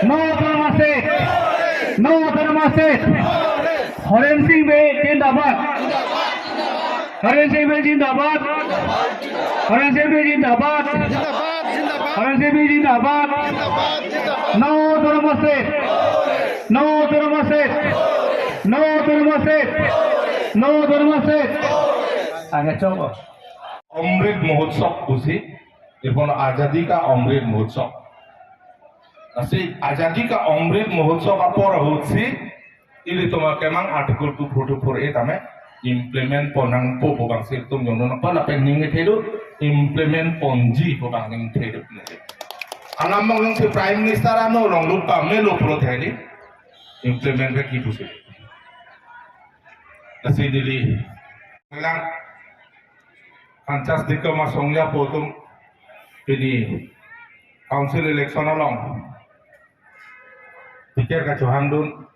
No धर्मासेठ, no धर्मासेठ, हरेन सिंह बे जिंदाबाद, हरेन सिंह बे जिंदाबाद, हरेन सिंह बे जिंदाबाद, हरेन सिंह बे जिंदाबाद, नो धर्मासेठ, नो धर्मासेठ, नो धर्मासेठ, नो धर्मासेठ। आगे चलो। अमृत महोत्सव खुशी एवं आजादी का अमृत महोत्सव असि आजादी का अमृत महोत्सव का पर होछि इली तोमा केमां आर्टिकल 244 ए तामे इम्प्लीमेंट पोनां पो बोबां से तुम जोनो न पला पे निंगे थेदो इम्प्लीमेंट पोंजी बोबां निंग थेदो ने आलामंग से प्राइम मिनिस्टर आनो लं लुपा मेलो प्रो थेदि इम्प्लीमेंट के की पुसे असि दिली lang Pancas di kemasongnya potom ini council election along pikir kacuhan dun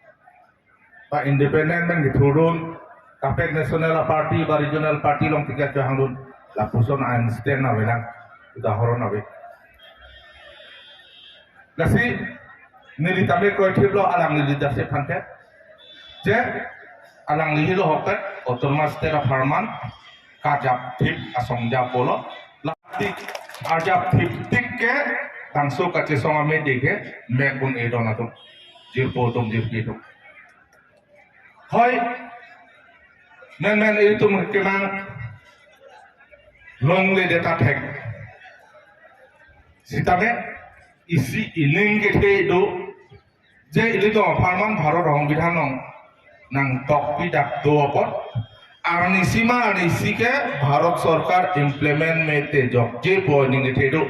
Pak independen men diturun kapek national party ba regional party long pikir kacuhan dun la puson Einstein na belang udahoron na be kasi nilitame ko thiblo alang leadership hante je alang lihilo hokat otomas tera farman kajap tip asong japolo latik ajap tip tik ke tangso kace songa me deke me kun e dona to jir potom jir kitu hoy men itu mungkin long le data tek sitame isi ining ke do je ili to farman bharot hong bidhan nong nang tok pidak do apot आरनीसीमा आरनीसी के भारत सरकार implement में ते जॉबजे Poynting थे दो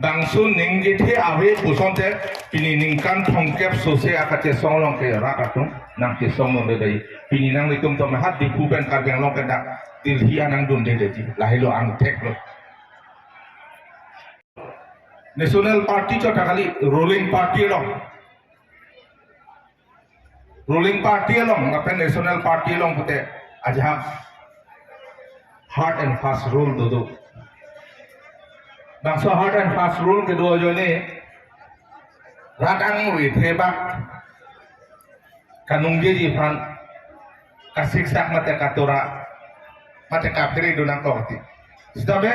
दांसु निंगे थे आवे पुसंते पिनी निंकान थंकेप Sose आकाते song के राकातुं नांके सोंग ले दई पिनी नांग लिकुम तो में हाथ दिखु पेन का बेंग लों दा दिलही आनांग दुन दे देती लाहिलो आंग टेक लो नेशनल पार्टी तो खाली रूलिंग पार्टी लो रूलिंग पार्टी लो ngape नेशनल पार्टी लो पुते aja hard and fast rule dulu. Bangsa hard and fast rule kedua jo ini radang wit hebak kanung dia jipan kasih sak mata katura mata kapri dunang kohti. Sudah be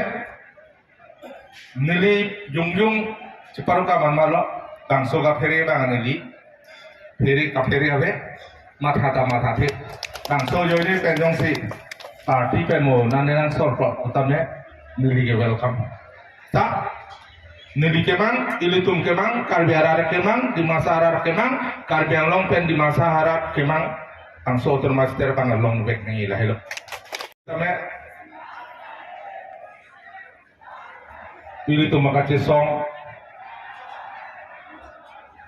nili jungjung separuh kaman malo bangsa kapri bang nili kapri habe mata he Bangsa jo ini penjong si parti penmo nanenang sorprot utamanya nili ke welcome. Tak nili kemang ilitum kemang karbiara kemang di masa harar kemang karbiang long pen di masa harar kemang bangsa termaster pangal long bek ni lah hello. Utamanya ilitum makace song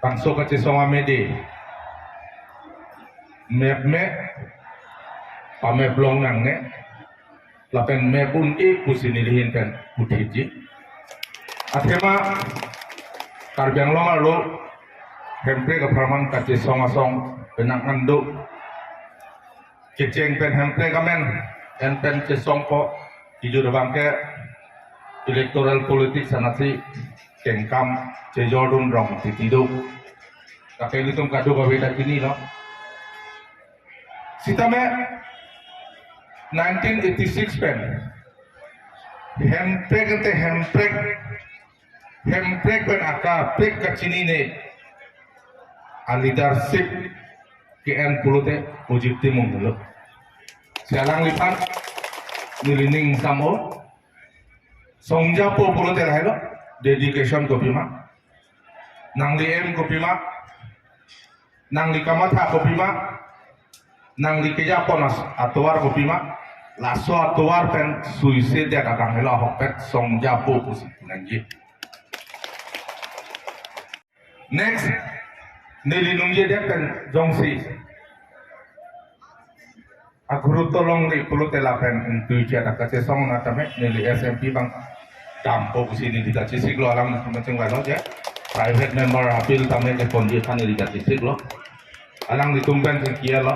bangsa kace song amede me pame blong nang ne lapen me pun e kusini lihin kan putiji athema karbiang long alo hempre ka farman kace song asong penang ando keceng pen hempre kamen en pen ce song po hijau bangke electoral politik sanasi kengkam ce jordun rong titido kakek itu kado babeda kini lo sitame 1986 pen hemprek pen aka prek kacini ne a leadership ke en pulute ojibti munggulo sialang lipan nilining samo songjapo pulute lahelo dedication kopima nangli em kopima nangli kamatha kopima nangli keja ponas atuar kopima laso atuar pen suicide dia kakang hela hopet song japo pusi nanji next nili nungje dia pen jongsi aguru tolong di pulau telapen untuk dia kace song na tame nili SMP bang dampo pusi ni dikace siglo alam macam walo ya private member apil tame ke ponji kan nili dikace siglo alang ditumpen kia lo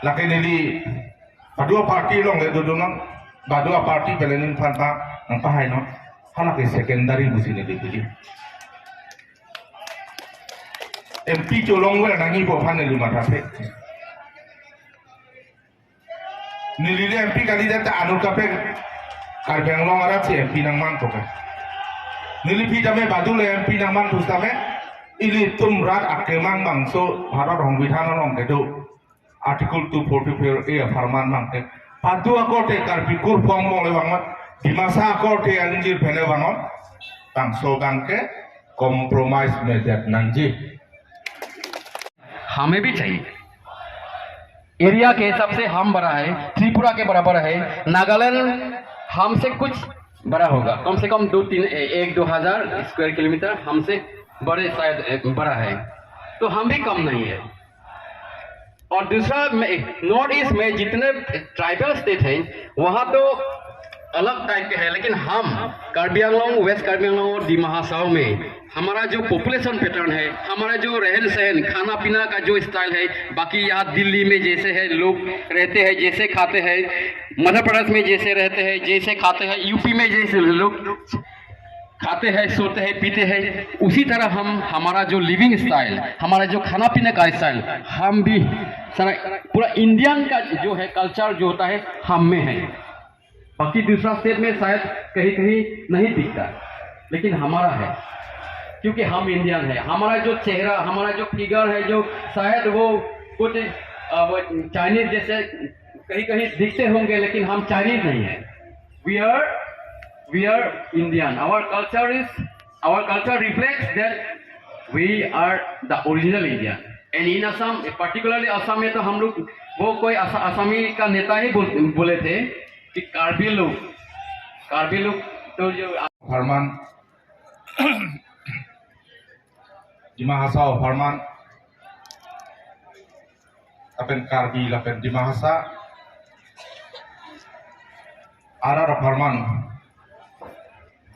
laki nili Badua parti long le dudungan badua parti pelenin panpa ang pahay no halaki secondary busi ni dipili MP Cholong gue nangi popan di rumah kafe. Nilai MP kali dia tak anu kafe Karbiang Long Arab si MP nang man pokan. Nilai pi jame badu le MP nang man terus tame. Ili tum rat akemang mangso Bharat Hong Bidhan Long kedo. Artikel 244A Farman mang te. Padu ako te karbikur pong mong lewangot. Di masa ako te anjir bene wangot. Bangso bangke compromise media nanji. हमें भी चाहिए। Area के हिसाब से हम बड़ा है, त्रिपुरा के बराबर है, नागालैंड हमसे कुछ बड़ा होगा, कम से कम 1-2 हज़ार स्क्वायर किलोमीटर हमसे बड़े शायद बड़ा है, तो हम भी कम नहीं है। और दूसरा नॉर्थ ईस्ट में जितने ट्राइबल स्टेट हैं वहाँ तो अलग टाइप के हैं, लेकिन हम कार्बी आंगलोंग, वेस्ट कार्बी आंगलोंग और दिमा हासाओ में हमारा जो पॉपुलेशन पैटर्न है, हमारा जो रहन सहन खाना पीना का जो स्टाइल है, बाकी यहाँ दिल्ली में जैसे है लोग रहते हैं, जैसे खाते हैं, मध्य प्रदेश में जैसे रहते हैं, जैसे खाते हैं, यूपी में जैसे लोग खाते हैं, सोते हैं, पीते हैं, उसी तरह हम हमारा जो लिविंग स्टाइल, हमारा जो खाना पीने का स्टाइल, हम भी सारा पूरा इंडियन का जो है कल्चर जो होता है हम में है। बाकी दूसरा स्टेट में शायद कहीं कहीं नहीं दिखता, लेकिन हमारा है, क्योंकि हम इंडियन है। हमारा जो चेहरा, हमारा जो फिगर है, जो शायद वो कुछ चाइनीज जैसे कहीं कहीं दिखते होंगे, लेकिन हम चाइनीज नहीं है। We are Indian. Our culture reflects that we are the original Indian. And in Assam, particularly Assam में तो हम लोग, वो कोई असमी का नेता ही बोले थे कि कार्बी लोग तो जो फरमान Diма Hasa Farman apen Karbi lapen Dima Hasa Ara Farman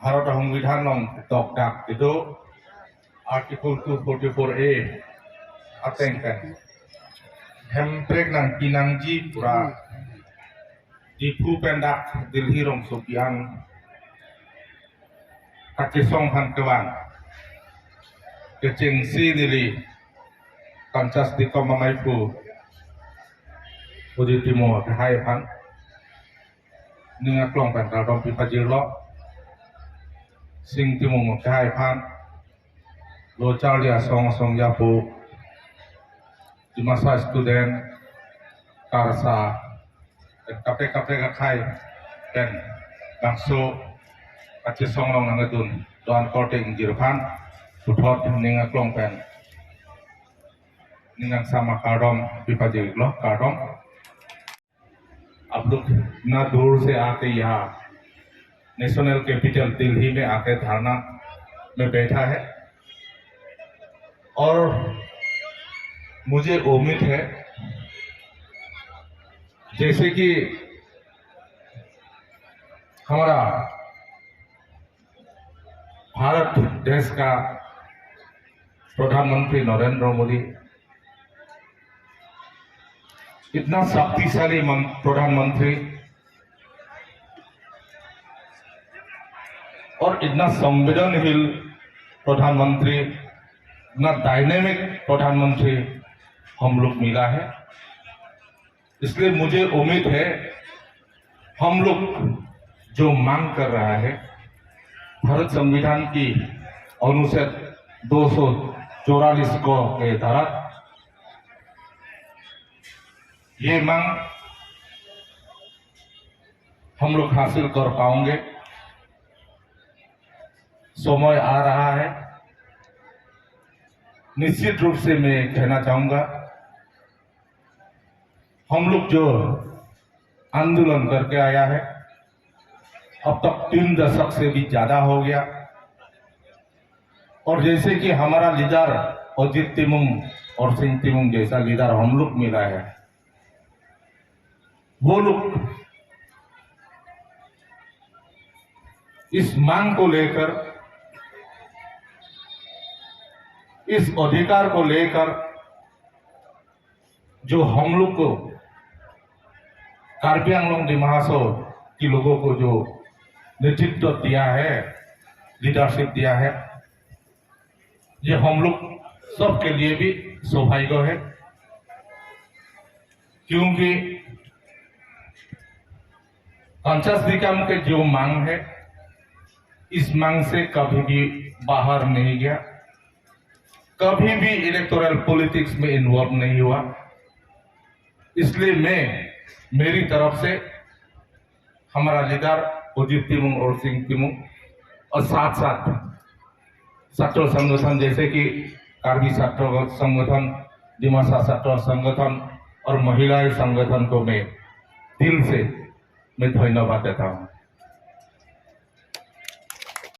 Bharat Hong Bidhan Long Tok Dak itu Artikel 244A atengkan hemprek nang pinangji pura di Phu Pendak Dilhi Rong Sopian Kakisong Han Kewan Kecing si nili kancas di komamai pu uji timo hai pan ninga klong pan kalom pipa jirlo sing timo mo hai pan lo chal dia song ya pu di masa student karsa kape ka khai ken bangso kaci song long nangadun doan korting jirpan Uthot ninga klong pen ninga sama कारम पिपाजी लो कारम अब लोग इतना दूर से आके यहाँ national capital Delhi में आके धरना में बैठा है और मुझे उम्मीद है जैसे कि हमारा भारत देश का प्रधानमंत्री नरेंद्र मोदी इतना शक्तिशाली प्रधानमंत्री और इतना संवेदनशील प्रधानमंत्री, इतना डायनेमिक प्रधानमंत्री हम लोग मिला है। इसलिए मुझे उम्मीद है हम लोग जो मांग कर रहा है भारत संविधान की अनुच्छेद 244 को के तहत ये मांग हम लोग हासिल कर पाएंगे। समय आ रहा है। निश्चित रूप से मैं कहना चाहूंगा हम लोग जो आंदोलन करके आया है अब तक 3 दशक से भी ज्यादा हो गया और जैसे कि हमारा लीडर अजित तिमुंग और सिंह तिमुंग जैसा लीडर हम लोग मिला है, वो लोग इस मांग को लेकर, इस अधिकार को लेकर जो हम लोग को कार्बी आंगलोंग दिमा हासाओ के लोगों को जो नेतृत्व दिया है, लीडरशिप दिया है, ये हम लोग सबके लिए भी सौभाग्य है, क्योंकि पंचायत निगम के जो मांग है, इस मांग से कभी भी बाहर नहीं गया, कभी भी इलेक्टोरल पॉलिटिक्स में इन्वॉल्व नहीं हुआ। इसलिए मेरी तरफ से हमारा लीडर अजीत टिमुंग और सिंह टिमुंग और साथ साथ छात्र संगठन जैसे कि कार्बी छात्र संगठन, डिमासा छात्र संगठन और महिला संगठन को मैं दिल से धन्यवाद देता हूँ।